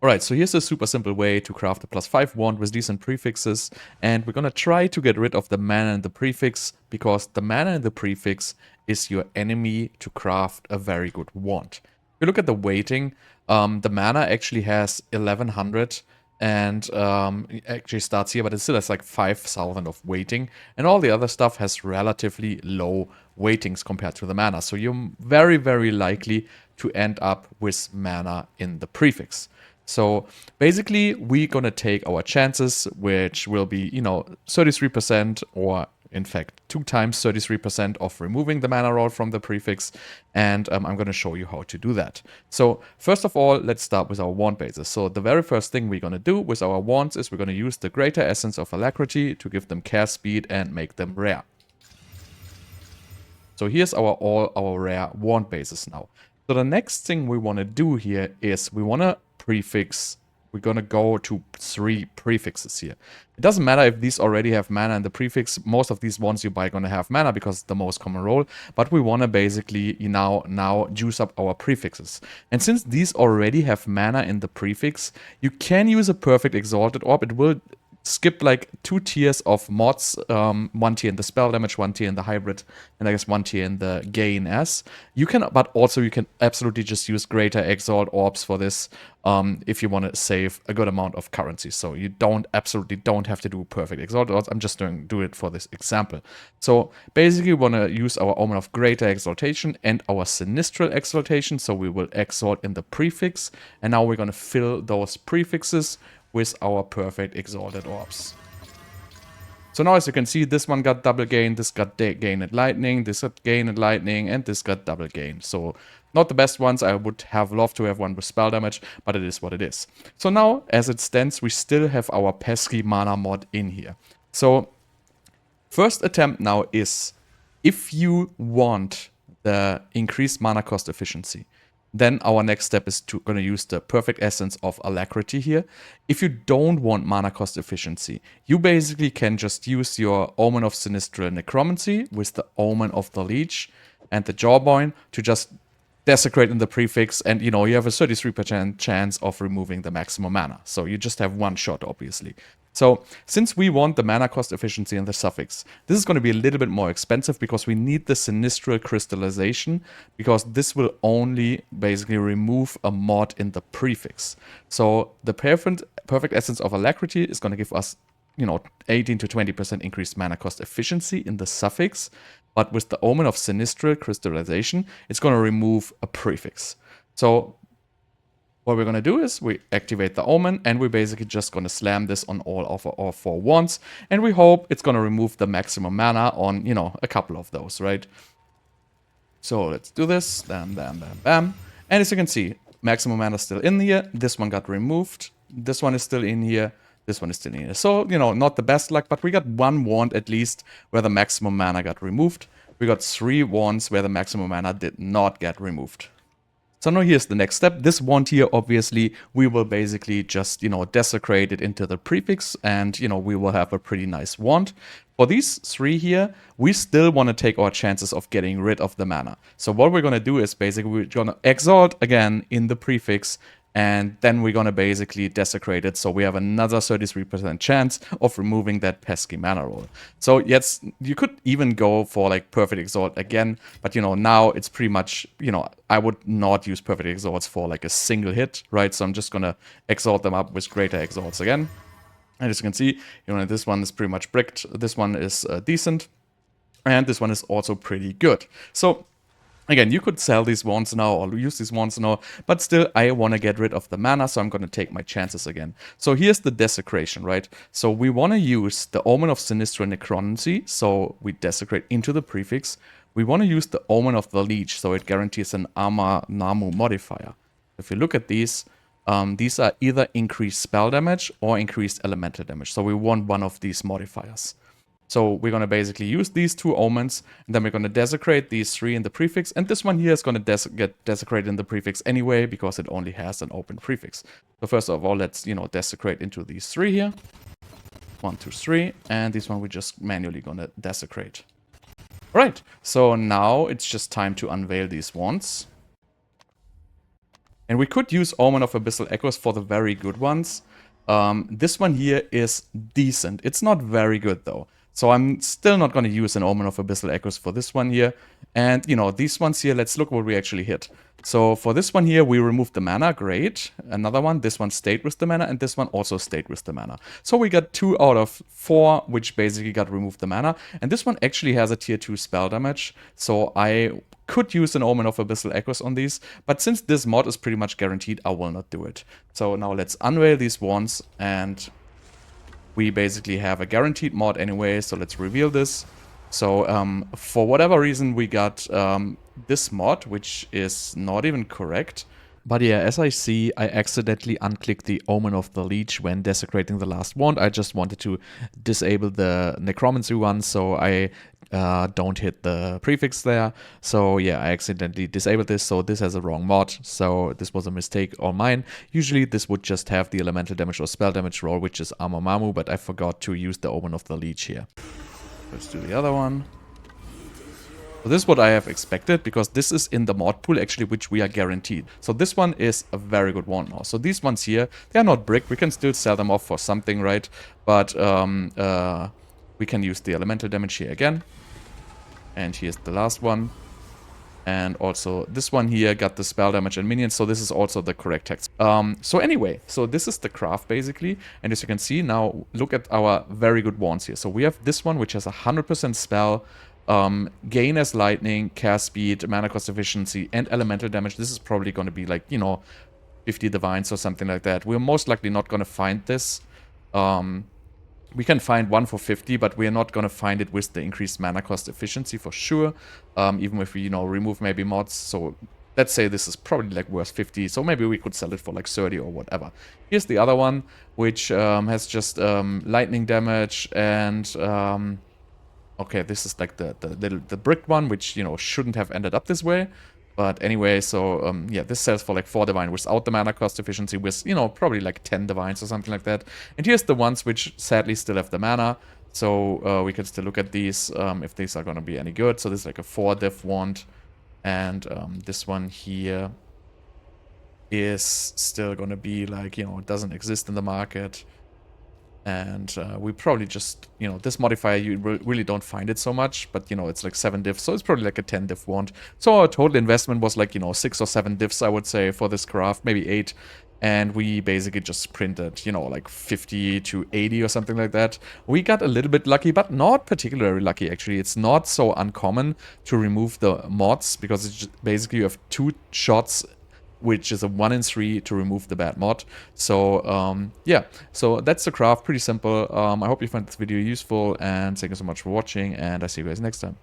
Alright, so here's a super simple way to craft a +5 wand with decent prefixes, and we're gonna try to get rid of the mana in the prefix, because the mana in the prefix is your enemy to craft a very good wand. If you look at the weighting, the mana actually has 1100, and it actually starts here, but it still has like 5000 of weighting, and all the other stuff has relatively low weightings compared to the mana, so you're very, very likely to end up with mana in the prefix. So basically, we're gonna take our chances, which will be, 33%, or in fact, 2 times 33% of removing the mana roll from the prefix, and I'm gonna show you how to do that. So first of all, let's start with our wand bases. So the very first thing we're gonna do with our wands is we're gonna use the Greater Essence of Alacrity to give them cast speed and make them rare. So here's all our rare wand bases now. So the next thing we want to do here is we want to prefix. We're going to go to 3 prefixes here. It doesn't matter if these already have mana in the prefix. Most of these ones you buy are going to have mana because it's the most common role. But we want to basically now juice up our prefixes. And since these already have mana in the prefix, you can use a Perfect Exalted Orb. It will skip like 2 tiers of mods, 1 tier in the spell damage, 1 tier in the hybrid, and I guess 1 tier in the gain S. But also you can absolutely just use Greater Exalt Orbs for this if you want to save a good amount of currency. So you absolutely don't have to do Perfect Exalt Orbs. I'm just do it for this example. So basically we want to use our Omen of Greater Exaltation and our Sinistral Exaltation. So we will exalt in the prefix, and now we're going to fill those prefixes with our Perfect Exalted Orbs. So now as you can see, this one got double gain, this got gain at lightning, this got gain at lightning, and this got double gain. So not the best ones. I would have loved to have one with spell damage, but it is what it is. So now, as it stands, we still have our pesky mana mod in here. So first attempt now is, if you want the increased mana cost efficiency, then our next step is going to use the Perfect Essence of Alacrity here. If you don't want mana cost efficiency, you basically can just use your Omen of Sinistral Necromancy with the Omen of the Leech and the Jawbone to just desecrate in the prefix, and you have a 33% chance of removing the maximum mana. So you just have one shot, obviously. So since we want the mana cost efficiency and the suffix, this is going to be a little bit more expensive because we need the Sinistral Crystallization, because this will only basically remove a mod in the prefix. So the Perfect Essence of Alacrity is going to give us 18 to 20% increased mana cost efficiency in the suffix, but with the Omen of Sinistral Crystallization, it's going to remove a prefix. So what we're going to do is we activate the Omen, and we're basically just going to slam this on all of our 4 wands, and we hope it's going to remove the maximum mana on, a couple of those, right? So let's do this. Bam, bam, bam, bam. And as you can see, maximum mana is still in here. This one got removed. This one is still in here. This one is still in here. So, not the best luck, but we got 1 wand at least where the maximum mana got removed. We got 3 wands where the maximum mana did not get removed. So now here's the next step. This wand here, obviously, we will basically just, desecrate it into the prefix, and, we will have a pretty nice wand. For these 3 here, we still want to take our chances of getting rid of the mana. So what we're going to do is basically we're going to exalt again in the prefix, and then we're going to basically desecrate it, so we have another 33% chance of removing that pesky mana roll. So yes, you could even go for like Perfect Exalt again, but now it's pretty much, I would not use Perfect Exalts for like a single hit, right? So I'm just going to exalt them up with Greater Exalts again. And as you can see, this one is pretty much bricked, this one is decent, and this one is also pretty good. So again, you could sell these wands now or use these wands now, but still I want to get rid of the mana, so I'm going to take my chances again. So here's the desecration, right? So we want to use the Omen of Sinistral Necromancy, so we desecrate into the prefix. We want to use the Omen of the Leech, so it guarantees an Armor Namu modifier. If you look at these are either increased spell damage or increased elemental damage, so we want one of these modifiers. So we're going to basically use these 2 omens, and then we're going to desecrate these 3 in the prefix, and this one here is going to get desecrated in the prefix anyway, because it only has an open prefix. So first of all, let's, desecrate into these 3 here. 1, 2, 3, and this one we're just manually going to desecrate. Alright, so now it's just time to unveil these wands. And we could use Omen of Abyssal Echoes for the very good ones. This one here is decent. It's not very good though. So I'm still not going to use an Omen of Abyssal Echoes for this one here. And, you know, these ones here, let's look what we actually hit. So for this one here, we removed the mana, great. Another one, this one stayed with the mana, and this one also stayed with the mana. So we got 2 out of 4, which basically got removed the mana. And this one actually has a tier 2 spell damage, so I could use an Omen of Abyssal Echoes on these, but since this mod is pretty much guaranteed, I will not do it. So now let's unveil these wands, and we basically have a guaranteed mod anyway, so let's reveal this. So for whatever reason we got this mod, which is not even correct. But yeah, as I see, I accidentally unclicked the Omen of the Leech when desecrating the last wand. I just wanted to disable the necromancy one, so I don't hit the prefix there. So yeah, I accidentally disabled this, so this has a wrong mod. So this was a mistake on mine. Usually this would just have the elemental damage or spell damage roll, which is Armor Mamu, but I forgot to use the Omen of the Leech here. Let's do the other one. So this is what I have expected, because this is in the mod pool actually, which we are guaranteed. So this one is a very good one now. So these ones here, they are not brick. We can still sell them off for something, right? But we can use the elemental damage here again. And here's the last one. And also this one here got the spell damage and minions, so this is also the correct text. So anyway, so this is the craft basically. And as you can see now, look at our very good wands here. So we have this one, which has 100% spell, gain as lightning, cast speed, mana cost efficiency, and elemental damage. This is probably going to be like, you know, 50 divines or something like that. We're most likely not going to find this. We can find one for 50, but we're not going to find it with the increased mana cost efficiency for sure. Even if we, you know, remove maybe mods. So let's say this is probably like worth 50. So maybe we could sell it for like 30 or whatever. Here's the other one, which has just lightning damage and... okay, this is like the brick one, which, you know, shouldn't have ended up this way. But anyway, so, yeah, this sells for like 4 divine without the mana cost efficiency with, you know, probably like 10 divines or something like that. And here's the ones which sadly still have the mana. So we can still look at these if these are going to be any good. So this is like a 4 div wand. And this one here is still going to be like, you know, it doesn't exist in the market. And we probably just, you know, this modifier, you really don't find it so much. But, you know, it's like 7 diffs, so it's probably like a 10 diff wand. So our total investment was like, you know, 6 or 7 diffs, I would say, for this craft, maybe 8. And we basically just printed, you know, like 50 to 80 or something like that. We got a little bit lucky, but not particularly lucky, actually. It's not so uncommon to remove the mods, because it's just basically you have 2 shots, which is a 1 in 3 to remove the bad mod. So yeah, so that's the craft, pretty simple. I hope you find this video useful, and thank you so much for watching, and I see you guys next time.